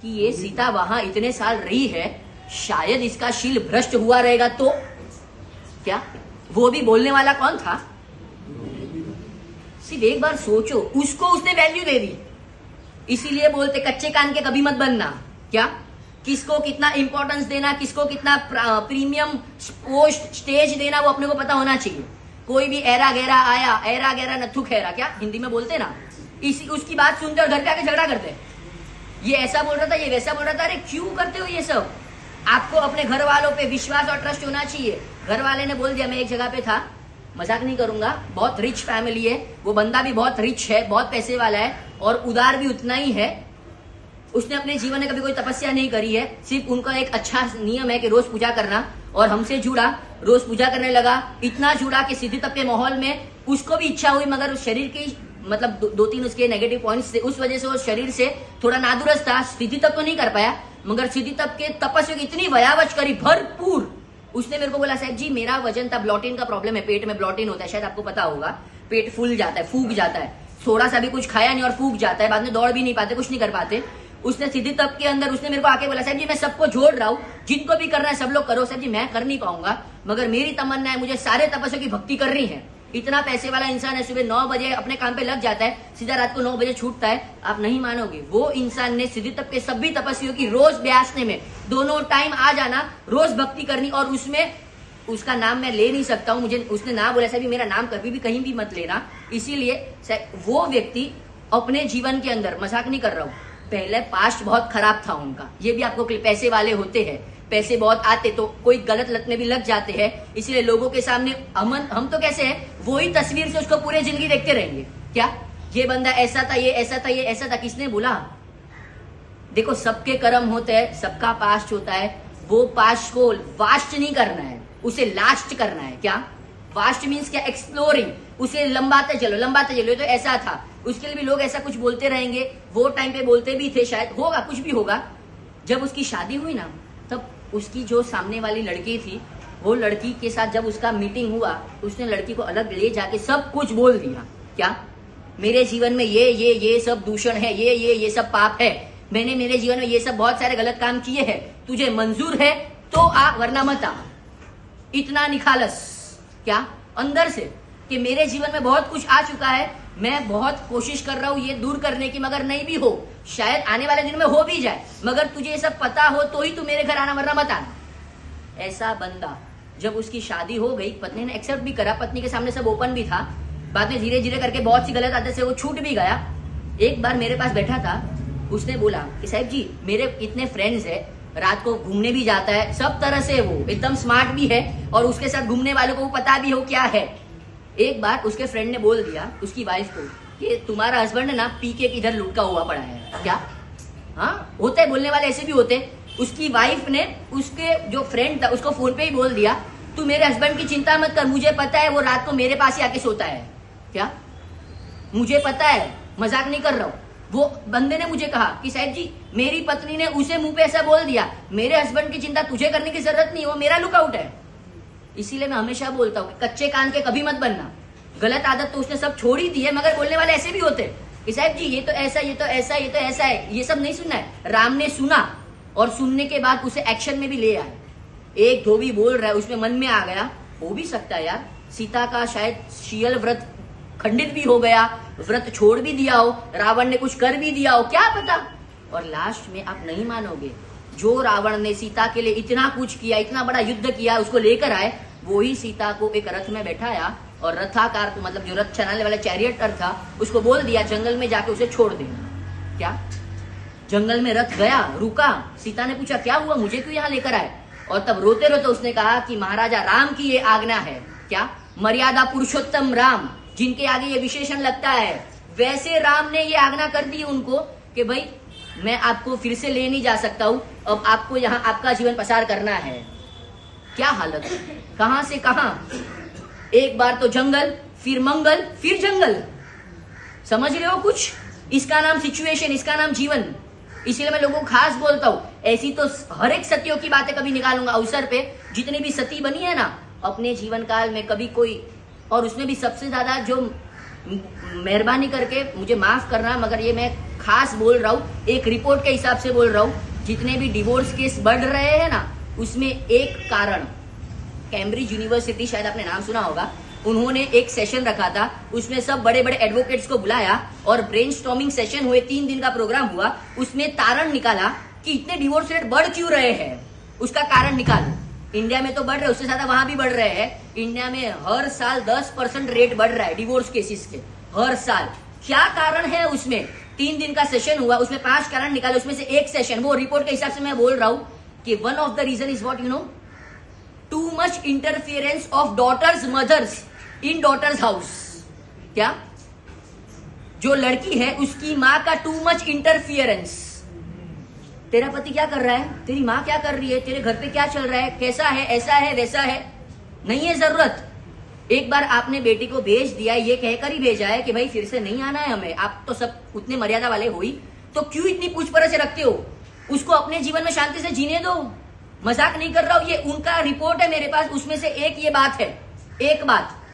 कि ये सीता वहां इतने साल रही है, शायद इसका शील भ्रष्ट हुआ रहेगा तो क्या, वो भी बोलने वाला कौन था? सिर्फ एक बार सोचो, उसको उसने वैल्यू दे दी। इसीलिए बोलते कच्चे कान के कभी मत बनना। क्या, किसको कितना इंपॉर्टेंस देना, किसको कितना प्रीमियम पोस्ट स्टेज देना, वो अपने को पता होना चाहिए। कोई भी एरा गैरा आया, एरा गैरा नथु खैरा, क्या हिंदी में बोलते ना, इसी उसकी बात सुनते और घर पे आके झगड़ा करते। ये ऐसा बोल रहा था, ये वैसा बोल रहा था। अरे क्यों करते हो ये सब? आपको अपने घर वालों पे विश्वास और ट्रस्ट होना चाहिए। घर वाले ने बोल दिया, मैं एक जगह पे था, मजाक नहीं करूंगा, बहुत रिच फैमिली है, वो बंदा भी बहुत रिच है, बहुत पैसे वाला है और उदार भी उतना ही है। उसने अपने जीवन में कभी कोई तपस्या नहीं करी है, सिर्फ उनका एक अच्छा नियम है कि रोज पूजा करना, और हमसे जुड़ा, रोज पूजा करने लगा, इतना जुड़ा कि सिद्धि तप के माहौल में उसको भी इच्छा हुई, मगर उस शरीर की मतलब दो तीन उसके नेगेटिव पॉइंट्स थे, उस वजह से वो शरीर से थोड़ा नादुरुस्त था, सिद्धि तप तो नहीं कर पाया, मगर सिद्धि तप के तपस्या की इतनी वयावच करी भरपूर। उसने मेरे को बोला, साहब जी मेरा वजन था, ब्लॉटिन का प्रॉब्लम है, पेट में ब्लॉटिन होता है, शायद आपको पता होगा, पेट फूल जाता है, फूक जाता है, थोड़ा सा भी कुछ खाया नहीं और फूक जाता है, बाद में दौड़ भी नहीं पाते, कुछ नहीं कर पाते। उसने सिद्धि तप के अंदर उसने मेरे को आके बोला, साहब जी मैं सबको जोड़ रहा हूँ, जिनको भी करना है सब लोग करो। साहब जी मैं कर नहीं पाऊंगा, मगर मेरी तमन्ना है, मुझे सारे तपस्या की भक्ति करनी है। इतना पैसे वाला इंसान है, सुबह 9 बजे अपने काम पे लग जाता है, सीधा रात को 9 बजे छूटता है। आप नहीं मानोगे, वो इंसान ने सिद्धि तप के सभी तपस्वियों की रोज ब्यासने में दोनों टाइम आ जाना, रोज भक्ति करनी, और उसमें उसका नाम मैं ले नहीं सकता हूं, मुझे उसने ना बोला साहब मेरा नाम कभी भी कहीं भी मत लेना। इसीलिए वो व्यक्ति अपने जीवन के अंदर, मजाक नहीं कर रहा हूं, पहले पास्ट बहुत खराब था उनका, ये भी आपको, पैसे वाले होते हैं, पैसे बहुत आते तो कोई गलत लत में भी लग जाते हैं, इसलिए लोगों के सामने हम तो कैसे है, वही तस्वीर से उसको पूरी जिंदगी देखते रहेंगे। क्या ये बंदा ऐसा था, ये ऐसा था, ये ऐसा था, किसने बोला? देखो सबके कर्म होते हैं, सबका पास्ट होता है, वो पास्ट को वास्ट नहीं करना है, उसे लास्ट करना है। क्या वास्ट मीन्स क्या? एक्सप्लोरिंग, उसे लंबाते चलो, लंबाते चलो। तो ऐसा था, उसके लिए भी लोग ऐसा कुछ बोलते रहेंगे, वो टाइम पे बोलते भी थे, शायद होगा, कुछ भी होगा। जब उसकी शादी हुई ना, तब उसकी जो सामने वाली लड़की थी, वो लड़की के साथ जब उसका मीटिंग हुआ, उसने लड़की को अलग ले जाके सब कुछ बोल दिया। क्या मेरे जीवन में ये सब दूषण है, ये सब पाप है, मैंने मेरे जीवन में ये सब बहुत सारे गलत काम किए हैं, तुझे मंजूर है तो आ, वरना मत आ। इतना निखालस, क्या अंदर से, कि मेरे जीवन में बहुत कुछ आ चुका है, मैं बहुत कोशिश कर रहा हूं ये दूर करने की, मगर नहीं भी हो, शायद आने वाले दिन में हो भी जाए, मगर तुझे ये सब पता हो तो ही तू मेरे घर आना, वरना मत आना। ऐसा बंदा, जब उसकी शादी हो गई, पत्नी ने एक्सेप्ट भी करा, पत्नी के सामने सब ओपन भी था, बाद में धीरे धीरे करके बहुत सी गलत आदत से वो छूट भी गया। एक बार मेरे पास बैठा था, उसने बोला कि साहब जी मेरे इतने फ्रेंड्स है, रात को घूमने भी जाता है, सब तरह से वो एकदम स्मार्ट भी है, और उसके साथ घूमने वालों को पता भी हो क्या है। एक बार उसके फ्रेंड ने बोल दिया उसकी वाइफ को कि तुम्हारा हस्बैंड है ना, पी के किधर लुटका हुआ पड़ा है। क्या? हाँ होते हैं, बोलने वाले ऐसे भी होते। उसकी वाइफ ने उसके जो फ्रेंड था उसको फोन पे ही बोल दिया, तू मेरे हस्बैंड की चिंता मत कर, मुझे पता है वो रात को मेरे पास ही आके सोता है। क्या? मुझे पता है, मजाक नहीं कर रहा हूँ। वो बंदे ने मुझे कहा कि साहब जी मेरी पत्नी ने उसे मुंह पे ऐसा बोल दिया, मेरे हस्बैंड की चिंता तुझे करने की जरूरत नहीं, वो मेरा लुकआउट है। इसीलिए मैं हमेशा बोलता हूँ कच्चे कान के कभी मत बनना। गलत आदत तो उसने सब छोड़ ही दी है, मगर बोलने वाले ऐसे भी होते कि साहब जी ये तो ऐसा, ये तो ऐसा, ये तो ऐसा है, ये सब नहीं सुनना है। राम ने सुना और सुनने के बाद उसे एक्शन में भी ले आए। एक धोबी बोल रहा है, उसमें मन में आ गया, हो भी सकता है यार, सीता का शायद शील व्रत खंडित भी हो गया, व्रत छोड़ भी दिया हो, रावण ने कुछ कर भी दिया हो, क्या पता। और लास्ट में आप नहीं मानोगे, जो रावण ने सीता के लिए इतना कुछ किया, इतना बड़ा युद्ध किया, उसको लेकर आए, वो ही सीता को एक रथ में बैठाया और रथाकार को, मतलब जो रथ चलाने वाला चैरियटर था, उसको बोल दिया जंगल में जाके उसे छोड़ देना। क्या? जंगल में रथ गया, रुका, सीता ने पूछा क्या हुआ, मुझे क्यों यहाँ लेकर आए? और तब रोते रोते उसने कहा कि महाराजा राम की ये आज्ञा है। क्या? मर्यादा पुरुषोत्तम राम, जिनके आगे ये विशेषण लगता है, वैसे राम ने ये आज्ञा कर दी उनको कि भाई मैं आपको फिर से ले नहीं जा सकता हूं, अब आपको यहाँ आपका जीवन पसार करना है। क्या हालत, कहां से कहां, एक बार तो जंगल, फिर मंगल, फिर जंगल। समझ रहे हो कुछ? इसका नाम सिचुएशन, इसका नाम जीवन। इसीलिए मैं लोगों को खास बोलता हूं, ऐसी तो हर एक सतियों की बातें कभी निकालूंगा अवसर पे, जितनी भी सती बनी है ना अपने जीवन काल में कभी कोई, और उसमें भी सबसे ज्यादा जो मेहरबानी करके, मुझे माफ करना मगर ये मैं खास बोल रहा हूं, एक रिपोर्ट के हिसाब से बोल रहा हूं, जितने भी डिवोर्स केस बढ़ रहे हैं ना, उसमें एक कारण, कैम्ब्रिज यूनिवर्सिटी, शायद आपने नाम सुना होगा, उन्होंने एक सेशन रखा था, उसमें सब बड़े बड़े एडवोकेट्स को बुलाया और ब्रेनस्टॉर्मिंग सेशन हुए, 3 दिन का प्रोग्राम हुआ, उसमें तारण निकाला कि इतने डिवोर्स रेट बढ़ क्यों रहे हैं, उसका कारण निकालो। इंडिया में तो बढ़ रहे, उससे ज्यादा वहां भी बढ़ रहे हैं। इंडिया में हर साल 10% रेट बढ़ रहा है डिवोर्स केसेस के, हर साल। क्या कारण है उसमें? 3 दिन का सेशन हुआ, उसमें 5 कारण निकाले, उसमें से एक सेशन, वो रिपोर्ट के हिसाब से मैं बोल रहा हूं कि one of the reason is what you know, too much interference of daughters mothers in daughters house. क्या? जो लड़की है उसकी माँ का टू मच इंटरफियरेंस। तेरा पति क्या कर रहा है, तेरी माँ क्या कर रही है, तेरे घर पे क्या चल रहा है, कैसा है, ऐसा है, वैसा है, नहीं है जरूरत। एक बार आपने बेटी को भेज दिया, ये कहकर ही भेजा है कि भाई फिर से नहीं आना है हमें, आप तो सब उतने मर्यादा वाले हो ही, तो क्यों इतनी पूछपरछ रखते हो? उसको अपने जीवन में शांति से जीने दो। मजाक नहीं कर रहा हूं, ये उनका रिपोर्ट है मेरे पास, उसमें से एक ये बात है, एक बात।